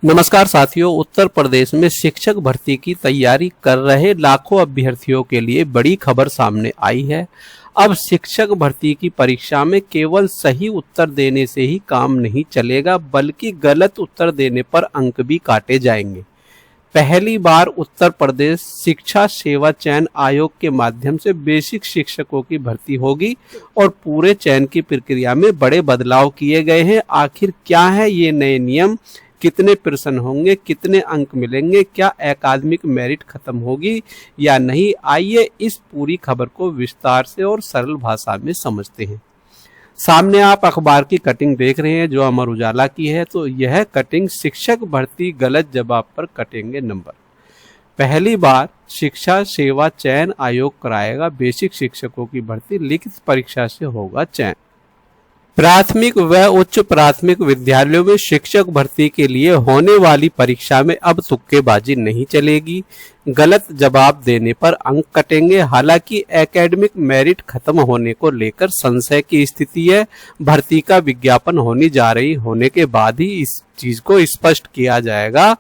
नमस्कार साथियों, उत्तर प्रदेश में शिक्षक भर्ती की तैयारी कर रहे लाखों अभ्यर्थियों के लिए बड़ी खबर सामने आई है। अब शिक्षक भर्ती की परीक्षा में केवल सही उत्तर देने से ही काम नहीं चलेगा, बल्कि गलत उत्तर देने पर अंक भी काटे जाएंगे। पहली बार उत्तर प्रदेश शिक्षा सेवा चयन आयोग के माध्यम से बेसिक शिक्षकों की भर्ती होगी और पूरे चयन की प्रक्रिया में बड़े बदलाव किए गए हैं। आखिर क्या है ये नए नियम, कितने प्रश्न होंगे, कितने अंक मिलेंगे, क्या एकेडमिक मेरिट खत्म होगी या नहीं, आइए इस पूरी खबर को विस्तार से और सरल भाषा में समझते हैं। सामने आप अखबार की कटिंग देख रहे हैं जो अमर उजाला की है। तो यह कटिंग शिक्षक भर्ती गलत जवाब पर कटेंगे नंबर। पहली बार शिक्षा सेवा चयन आयोग कराएगा बेसिक शिक्षकों की भर्ती, लिखित परीक्षा से होगा चयन। प्राथमिक व उच्च प्राथमिक विद्यालयों में शिक्षक भर्ती के लिए होने वाली परीक्षा में अब तुक्केबाजी नहीं चलेगी, गलत जवाब देने पर अंक कटेंगे। हालांकि एकेडमिक मेरिट खत्म होने को लेकर संशय की स्थिति है। भर्ती का विज्ञापन होने जा रही होने के बाद ही इस चीज को स्पष्ट किया जाएगा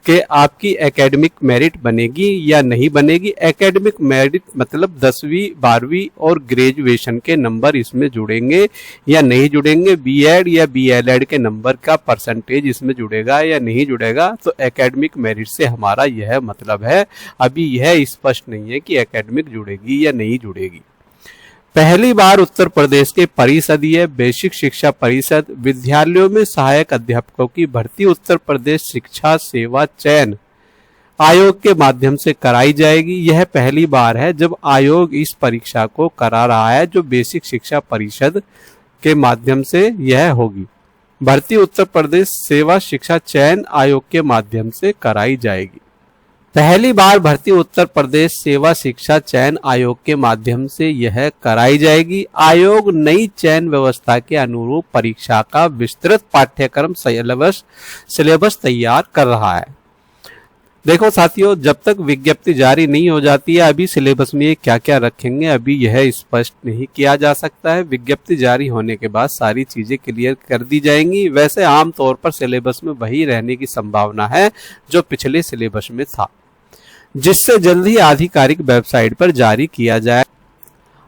कि आपकी एकेडमिक मेरिट बनेगी या नहीं बनेगी। एकेडमिक मेरिट मतलब 10वीं 12वीं और ग्रेजुएशन के नंबर इसमें जुड़ेंगे या नहीं जुड़ेंगे, बीएड या बीएलएड के नंबर का परसेंटेज इसमें जुड़ेगा या नहीं जुड़ेगा। तो एकेडमिक मेरिट से हमारा यह मतलब है। अभी यह स्पष्ट नहीं है कि एकेडमिक जुड़ेगी या नहीं जुड़ेगी। पहली बार उत्तर प्रदेश के परिषदीय बेसिक शिक्षा परिषद विद्यालयों में सहायक अध्यापकों की भर्ती उत्तर प्रदेश शिक्षा सेवा चयन आयोग के माध्यम से कराई जाएगी। यह पहली बार है जब आयोग इस परीक्षा को करा रहा है, जो बेसिक शिक्षा परिषद के माध्यम से यह होगी। भर्ती उत्तर प्रदेश सेवा शिक्षा चयन आयोग के माध्यम से कराई जाएगी। पहली बार भर्ती उत्तर प्रदेश सेवा शिक्षा चयन आयोग के माध्यम से यह कराई जाएगी। आयोग नई चयन व्यवस्था के अनुरूप परीक्षा का विस्तृत पाठ्यक्रम सिलेबस तैयार कर रहा है। देखो साथियों, जब तक विज्ञप्ति जारी नहीं हो जाती है अभी सिलेबस में क्या क्या रखेंगे अभी यह स्पष्ट नहीं किया जा सकता है। विज्ञप्ति जारी होने के बाद सारी चीजें क्लियर कर दी जाएंगी। वैसे आमतौर पर सिलेबस में वही रहने की संभावना है जो पिछले सिलेबस में था, जिससे जल्द ही आधिकारिक वेबसाइट पर जारी किया जाए।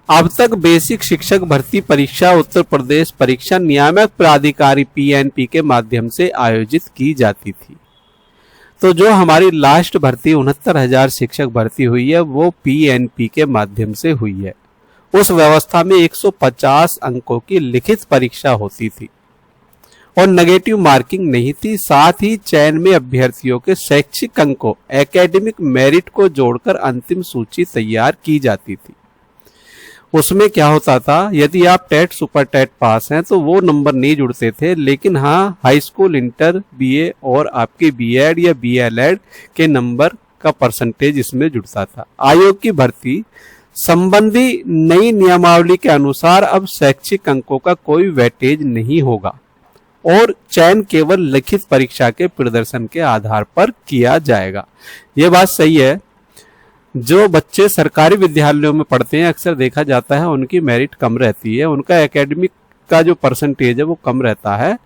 अब तक बेसिक शिक्षक भर्ती परीक्षा उत्तर प्रदेश परीक्षा नियामक प्राधिकारी पीएनपी के माध्यम से आयोजित की जाती थी। तो जो हमारी लास्ट भर्ती 69,000 शिक्षक भर्ती हुई है वो पीएनपी के माध्यम से हुई है। उस व्यवस्था में 150 अंकों की लिखित परीक्षा होती थी और नेगेटिव मार्किंग नहीं थी। साथ ही चयन में अभ्यर्थियों के शैक्षिक अंकों एकेडमिक मेरिट को जोड़कर अंतिम सूची तैयार की जाती थी। उसमें क्या होता था, यदि आप टेट सुपर टेट पास हैं तो वो नंबर नहीं जुड़ते थे, लेकिन हाँ हाई स्कूल इंटर बीए और आपके बीएड या बीएलएड के नंबर का परसेंटेज इसमें जुड़ता था। आयोग की भर्ती संबंधी नई नियमावली के अनुसार अब शैक्षिक अंकों का कोई वेटेज नहीं होगा और चयन केवल लिखित परीक्षा के प्रदर्शन के आधार पर किया जाएगा। ये बात सही है। जो बच्चे सरकारी विद्यालयों में पढ़ते हैं अक्सर देखा जाता है उनकी मेरिट कम रहती है, उनका एकेडमिक का जो परसेंटेज है वो कम रहता है।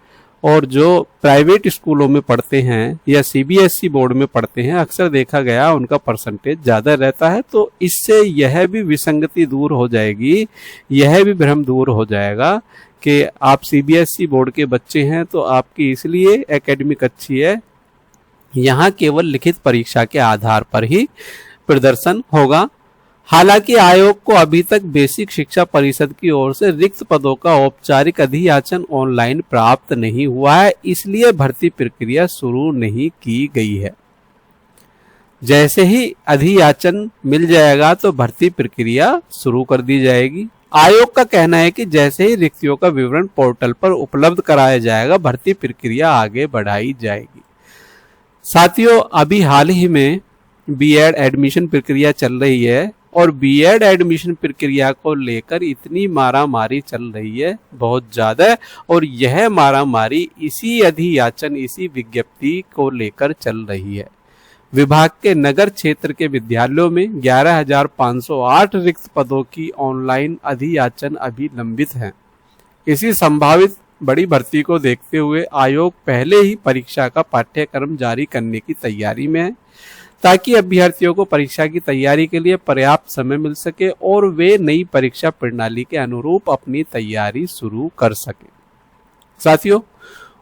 और जो प्राइवेट स्कूलों में पढ़ते हैं या सीबीएसई बोर्ड में पढ़ते हैं अक्सर देखा गया उनका परसेंटेज ज्यादा रहता है। तो इससे यह भी विसंगति दूर हो जाएगी, यह भी भ्रम दूर हो जाएगा कि आप सीबीएसई बोर्ड के बच्चे हैं तो आपकी इसलिए एकेडमिक अच्छी है। यहाँ केवल लिखित परीक्षा के आधार पर ही प्रदर्शन होगा। हालांकि आयोग को अभी तक बेसिक शिक्षा परिषद की ओर से रिक्त पदों का औपचारिक अधियाचन ऑनलाइन प्राप्त नहीं हुआ है, इसलिए भर्ती प्रक्रिया शुरू नहीं की गई है। जैसे ही अधियाचन मिल जाएगा तो भर्ती प्रक्रिया शुरू कर दी जाएगी। आयोग का कहना है कि जैसे ही रिक्तियों का विवरण पोर्टल पर उपलब्ध कराया जाएगा भर्ती प्रक्रिया आगे बढ़ाई जाएगी। साथियों, अभी हाल ही में बीएड एडमिशन प्रक्रिया चल रही है और बीएड एडमिशन प्रक्रिया को लेकर इतनी मारामारी चल रही है बहुत ज्यादा, और यह मारामारी इसी अधियाचन इसी विज्ञप्ति को लेकर चल रही है। विभाग के नगर क्षेत्र के विद्यालयों में 11,508 रिक्त पदों की ऑनलाइन अधियाचन अभी लंबित है। इसी संभावित बड़ी भर्ती को देखते हुए आयोग पहले ही परीक्षा का पाठ्यक्रम जारी करने की तैयारी में है, ताकि अभ्यर्थियों को परीक्षा की तैयारी के लिए पर्याप्त समय मिल सके और वे नई परीक्षा प्रणाली के अनुरूप अपनी तैयारी शुरू कर सके। साथियों,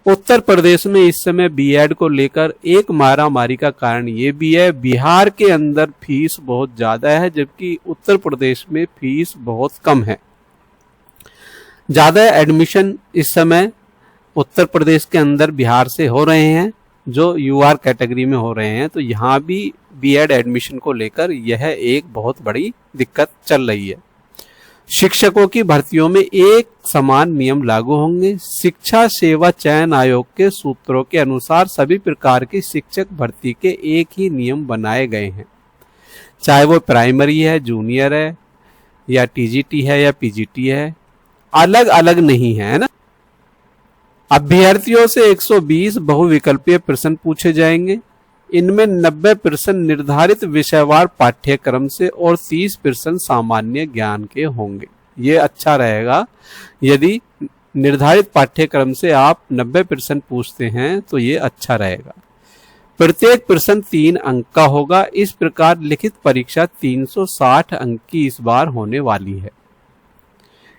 उत्तर प्रदेश में इस समय बीएड को लेकर एक मारामारी का कारण ये भी है, बिहार के अंदर फीस बहुत ज्यादा है जबकि उत्तर प्रदेश में फीस बहुत कम है। ज्यादा एडमिशन इस समय उत्तर प्रदेश के अंदर बिहार से हो रहे हैं, जो यूआर कैटेगरी में हो रहे हैं, तो यहाँ भी बीएड एडमिशन को लेकर यह एक बहुत बड़ी दिक्कत चल रही है। शिक्षकों की भर्तियों में एक समान नियम लागू होंगे। शिक्षा सेवा चयन आयोग के सूत्रों के अनुसार सभी प्रकार की शिक्षक भर्ती के एक ही नियम बनाए गए हैं, चाहे वो प्राइमरी है, जूनियर है या टीजीटी है या पीजीटी है, अलग अलग नहीं है ना। अभ्यर्थियों से 120 बहुविकल्पीय प्रश्न पूछे जाएंगे। इनमें 90 प्रश्न निर्धारित विषयवार पाठ्यक्रम से और 30 प्रश्न सामान्य ज्ञान के होंगे। ये अच्छा रहेगा, यदि निर्धारित पाठ्यक्रम से आप 90 प्रश्न पूछते हैं तो ये अच्छा रहेगा। प्रत्येक प्रश्न 3 अंक का होगा। इस प्रकार लिखित परीक्षा 360 अंक की इस बार होने वाली है।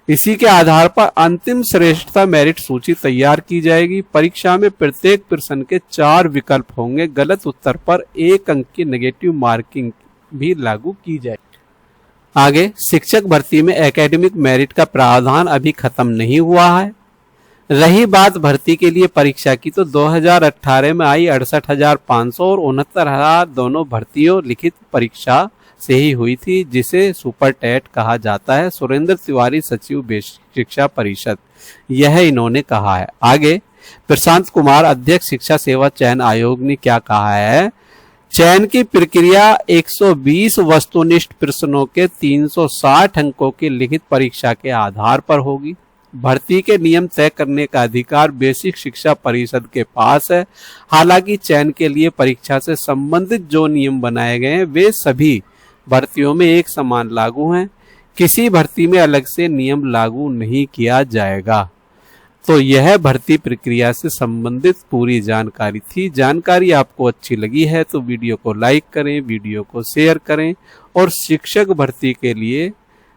इसी के आधार पर अंतिम श्रेष्ठता मेरिट सूची तैयार की जाएगी। परीक्षा में प्रत्येक प्रश्न के 4 विकल्प होंगे। गलत उत्तर पर 1 अंक की नेगेटिव मार्किंग भी लागू की जाएगी। आगे, शिक्षक भर्ती में एकेडमिक मेरिट का प्रावधान अभी खत्म नहीं हुआ है। रही बात भर्ती के लिए परीक्षा की, तो 2018 में आई 68,500 और 69,000 दोनों भर्तियों लिखित परीक्षा से ही हुई थी, जिसे सुपर टेट कहा जाता है। सुरेंद्र तिवारी, सचिव बेसिक शिक्षा परिषद, यह इन्होंने कहा है। आगे, प्रशांत कुमार, अध्यक्ष शिक्षा सेवा चयन आयोग, ने क्या कहा है? चयन की प्रक्रिया 120 वस्तुनिष्ठ प्रश्नों के 360 अंकों की लिखित परीक्षा के आधार पर होगी। भर्ती के नियम तय करने का अधिकार बेसिक शिक्षा परिषद के पास है। हालांकि चयन के लिए परीक्षा से संबंधित जो नियम बनाए गए हैं वे सभी भर्तियों में एक समान लागू हैं। किसी भर्ती में अलग से नियम लागू नहीं किया जाएगा। तो यह भर्ती प्रक्रिया से संबंधित पूरी जानकारी थी। जानकारी आपको अच्छी लगी है तो वीडियो को लाइक करें, वीडियो को शेयर करें और शिक्षक भर्ती के लिए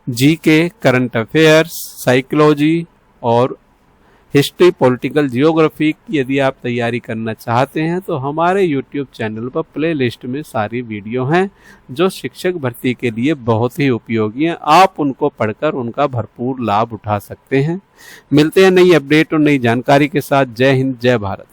जीके, करंट अफेयर्स, साइकोलॉजी और हिस्ट्री, पॉलिटिकल जियोग्राफी की यदि आप तैयारी करना चाहते हैं तो हमारे YouTube चैनल पर प्लेलिस्ट में सारी वीडियो हैं जो शिक्षक भर्ती के लिए बहुत ही उपयोगी हैं। आप उनको पढ़कर उनका भरपूर लाभ उठा सकते हैं। मिलते हैं नई अपडेट और नई जानकारी के साथ। जय हिंद, जय भारत।